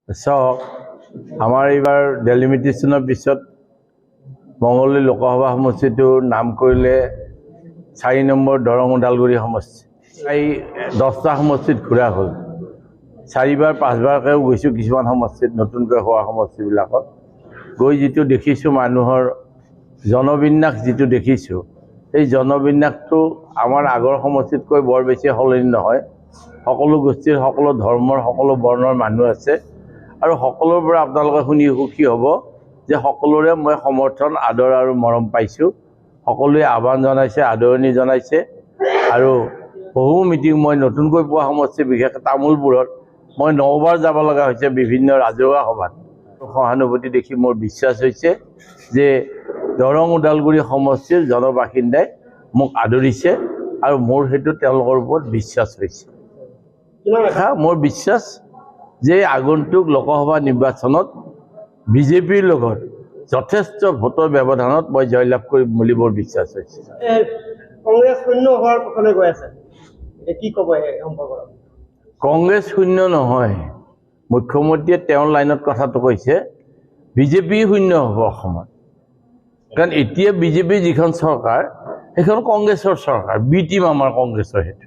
চাওক আমাৰ এইবাৰ ডেলিমিটেশ্যনৰ পিছত মঙলদৈ লোকসভা সমষ্টিটোৰ নাম কৰিলে 4 নম্বৰ দৰং ওদালগুৰি সমষ্টি। এই 10টা সমষ্টিত ঘূৰা হ'ল। 4বাৰ 5বাৰকৈও গৈছোঁ কিছুমান সমষ্টিত, নতুনকৈ হোৱা সমষ্টিবিলাকত গৈ যিটো দেখিছোঁ মানুহৰ জনবিন্যাস যিটো দেখিছোঁ, এই জনবিন্যাসটো আমাৰ আগৰ সমষ্টিতকৈ বৰ বেছি সলনি নহয়। সকলো গোষ্ঠীৰ, সকলো ধৰ্মৰ, সকলো বৰ্ণৰ মানুহ আছে আৰু সকলোৰে পৰা আপোনালোকে শুনি সুখী হ'ব যে সকলোৰে মই সমৰ্থন, আদৰ আৰু মৰম পাইছোঁ। সকলোৱে আহ্বান জনাইছে, আদৰণি জনাইছে আৰু বহু মিটিং মই নতুনকৈ পোৱা সমষ্টি, বিশেষকৈ তামোলপুৰত মই 9বাৰ যাব লগা হৈছে বিভিন্ন ৰাজহুৱা সভাত। সহানুভূতি দেখি মোৰ বিশ্বাস হৈছে যে দৰং ওদালগুৰি সমষ্টিৰ জনবাসিন্দাই মোক আদৰিছে আৰু মোৰ সেইটো তেওঁলোকৰ ওপৰত বিশ্বাস হৈছে। মোৰ বিশ্বাস যে আগন্তুক লোকসভা নিৰ্বাচনত বিজেপিৰ লগত যথেষ্ট ভোটৰ ব্যৱধানত মই জয়লাভ কৰিম বুলি মোৰ বিশ্বাস হৈছে। কংগ্ৰেছ শূন্য হোৱাৰ কথালৈ গৈ আছে, কি ক'ব এই সম্পৰ্কত? কংগ্ৰেছ শূন্য নহয়, মুখ্যমন্ত্ৰীয়ে তেওঁৰ লাইনত কথাটো কৈছে বিজেপি শূন্য হ'ব অসমত। কাৰণ এতিয়া বিজেপিৰ যিখন চৰকাৰ সেইখন কংগ্ৰেছৰ চৰকাৰ, বি টিম আমাৰ কংগ্ৰেছৰ সেইটো,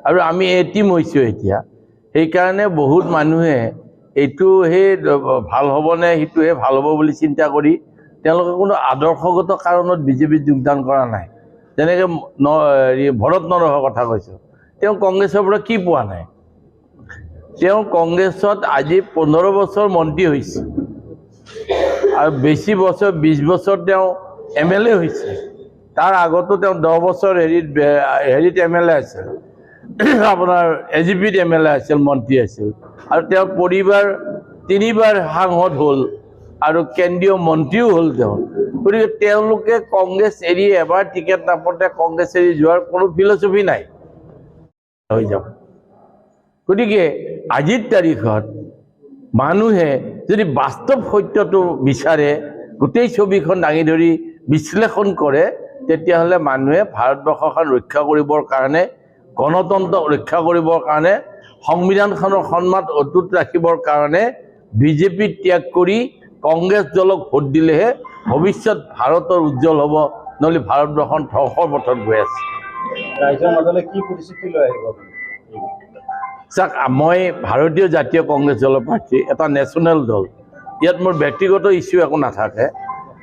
আৰু আমি এ টিম হৈছোঁ এতিয়া। সেইকাৰণে বহুত মানুহে এইটো ভাল হ'বনে সেইটোহে ভাল হ'ব বুলি চিন্তা কৰি তেওঁলোকে কোনো আদৰ্শগত কাৰণত বিজেপিত যোগদান কৰা নাই। যেনেকৈ ভৰত নৰহৰ কথা কৈছোঁ, তেওঁ কংগ্ৰেছৰ পৰা কি পোৱা নাই? তেওঁ কংগ্ৰেছত আজি 15 বছৰ মন্ত্ৰী হৈছে আৰু বেছি বছৰ 20 বছৰ তেওঁ MLA হৈছে। তাৰ আগতো তেওঁ 10 বছৰ হেৰিত MLA আছিল, আপোনাৰ AGPত MLA আছিল, মন্ত্ৰী আছিল, আৰু তেওঁৰ পৰিবাৰ 3বাৰ সাংসদ হ'ল আৰু কেন্দ্ৰীয় মন্ত্ৰীও হ'ল তেওঁ। গতিকে তেওঁলোকে কংগ্ৰেছ এৰি এবাৰ টিকেট নাপাওঁতে কংগ্ৰেছ এৰি যোৱাৰ কোনো ফিলচফি নাই হৈ যাব। গতিকে আজিৰ তাৰিখত মানুহে যদি বাস্তৱ সত্যটো বিচাৰে, গোটেই ছবিখন দাঙি ধৰি বিশ্লেষণ কৰে, তেতিয়াহ'লে মানুহে ভাৰতবৰ্ষখন ৰক্ষা কৰিবৰ কাৰণে, গণতন্ত্ৰ ৰক্ষা কৰিবৰ কাৰণে, সংবিধানখনৰ সন্মান অটুট ৰাখিবৰ কাৰণে বিজেপি ত্যাগ কৰি কংগ্ৰেছ দলক ভোট দিলেহে ভৱিষ্যত ভাৰতৰ উজ্জ্বল হ'ব, নহ'লে ভাৰতবৰ্ষখন ধ্বংসৰ পথত গৈ আছে। ৰাইজৰ মাজলৈ কি প্ৰতিশ্ৰুতি লৈ আহিব? চাওক, মই ভাৰতীয় জাতীয় কংগ্ৰেছ দলৰ প্ৰাৰ্থী, এটা নেশ্যনেল দল। ইয়াত মোৰ ব্যক্তিগত ইছ্যু একো নাথাকে।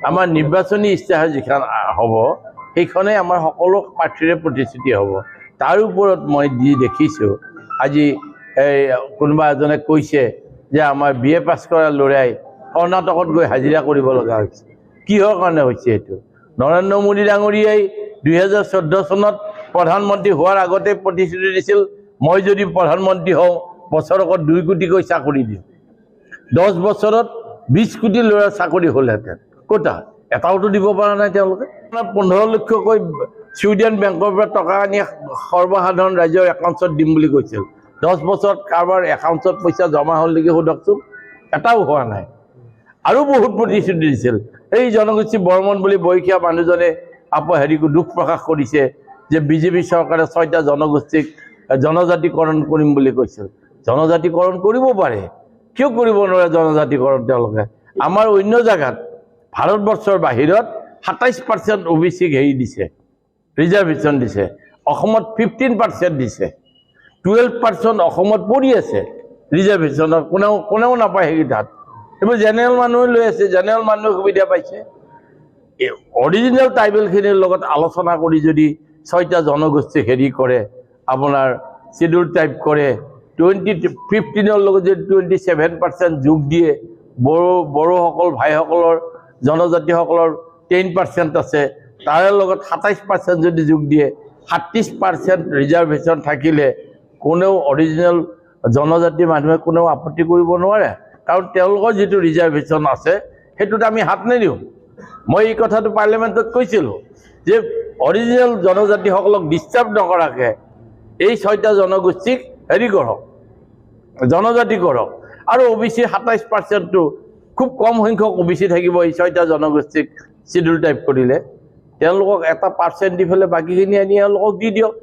আমাৰ নিৰ্বাচনী ইস্তাহাৰ যিখন হ'ব সেইখনেই আমাৰ সকলো প্ৰাৰ্থীৰে প্ৰতিশ্ৰুতি হ'ব। তাৰ ওপৰত মই যি দেখিছোঁ, আজি কোনোবা এজনে কৈছে যে আমাৰ BA পাছ কৰা ল'ৰাই কৰ্ণাটকত গৈ হাজিৰা কৰিব লগা হৈছে। কিহৰ কাৰণে হৈছে এইটো? নৰেন্দ্ৰ মোদী ডাঙৰীয়াই 2014 চনত প্ৰধানমন্ত্ৰী হোৱাৰ আগতে প্ৰতিশ্ৰুতি দিছিল, মই যদি প্ৰধানমন্ত্ৰী হওঁ বছৰকত 2 কোটিকৈ চাকৰি দিম। 10 বছৰত 20 কোটি ল'ৰাৰ চাকৰি হ'লহেঁতেন। ক'তা এটাওতো দিব পৰা নাই তেওঁলোকে। 15 লক্ষকৈ ছুইডেন বেংকৰ পৰা টকা আনি সৰ্বসাধাৰণ ৰাইজৰ একাউণ্টছত দিম বুলি কৈছিল। 10 বছৰত কাৰোবাৰ একাউণ্টছত পইচা জমা হ'ল নেকি সোধকচোন? এটাও হোৱা নাই। আৰু বহুত প্ৰতিশ্ৰুতি দিছিল। এই জনগোষ্ঠী বৰ্মন বুলি বয়সীয়া মানুহজনে দুখ প্ৰকাশ কৰিছে যে বিজেপি চৰকাৰে 6টা জনগোষ্ঠীক জনজাতিকৰণ কৰিম বুলি কৈছিল। জনজাতিকৰণ কৰিব পাৰে, কিয় কৰিব নোৱাৰে জনজাতিকৰণ? তেওঁলোকে আমাৰ অন্য জেগাত ভাৰতবৰ্ষৰ বাহিৰত 27% OBCক দিছে, ৰিজাৰ্ভেশ্যন দিছে। অসমত 15% দিছে। 12% অসমত পৰি আছে ৰিজাৰ্ভেশ্যনৰ, কোনেও নাপায় সেইকেইটাত। এইবোৰ জেনেৰেল মানুহে লৈ আছে, জেনেৰেল মানুহে সুবিধা পাইছে। অৰিজিনেল ট্ৰাইবেলখিনিৰ লগত আলোচনা কৰি যদি 6টা জনগোষ্ঠীক কৰে, আপোনাৰ চিডিউল টাইপ কৰে, 2015 লগত যদি 27% যোগ দিয়ে, বড়োসকল ভাইসকলৰ, জনজাতিসকলৰ 10% আছে, তাৰে লগত 27% যদি যোগ দিয়ে, 30% ৰিজাৰ্ভেশ্যন থাকিলে কোনেও অৰিজিনেল জনজাতি মানুহে কোনেও আপত্তি কৰিব নোৱাৰে। কাৰণ তেওঁলোকৰ যিটো ৰিজাৰ্ভেশ্যন আছে সেইটোত আমি হাত নিদিওঁ। মই এই কথাটো পাৰ্লিমেণ্টত কৈছিলোঁ যে অৰিজিনেল জনজাতিসকলক ডিষ্টাৰ্ব নকৰাকৈ এই 6টা জনগোষ্ঠীক কৰক, জনজাতি কৰক। আৰু OBC 27%টো খুব কম সংখ্যক OBC থাকিব এই 6টা জনগোষ্ঠীক চিডিউল টাইপ কৰিলে। তেওঁলোকক এটা % দি পেলাই বাকীখিনি আনি তেওঁলোকক দি দিয়ক।